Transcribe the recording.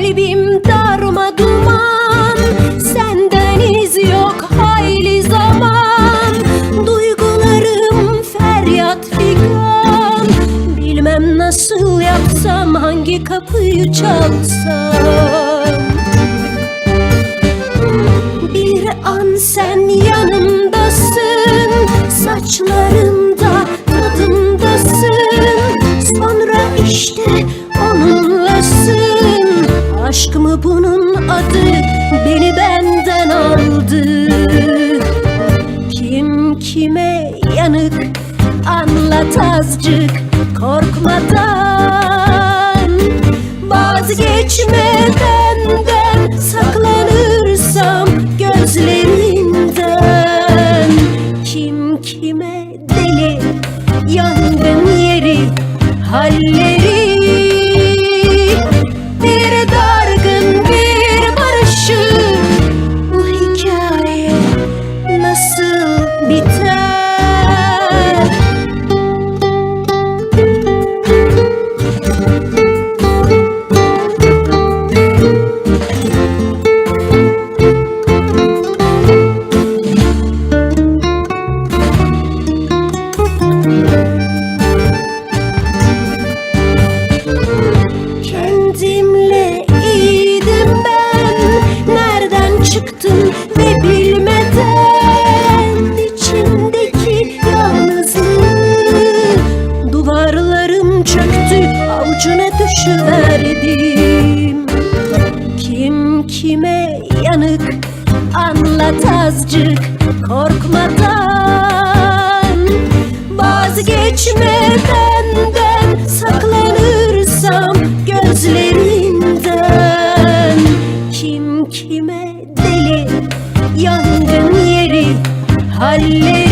Kalbim darma duman, senden iz yok hayli zaman. Duygularım feryat figan, bilmem nasıl yapsam, hangi kapıyı çalsam. Bir an sen yanımdasın, saçlarımda tadımdasın. Sonra işte onunlasın. Aşk mı bunun adı, beni benden aldı. Kim kime yanık, anlat azıcık korkmadan. Vazgeçme benden, saklanırsam gözlerinden. Kim kime deli, yangın yeri, halleri. Bir dargın bir barışır, bu hikaye nasıl biter? Kendimle iyiydim ben, nereden çıktım ve bilmeden. İçimdeki yalnızlığı, duvarlarım çöktü, avucuna düşüverdim. Kim kime yanık, anlat azıcık korkmadan. Vazgeçme benden, saklanırsam gözlerinden. Kim kime deli, yangın yeri, halleri.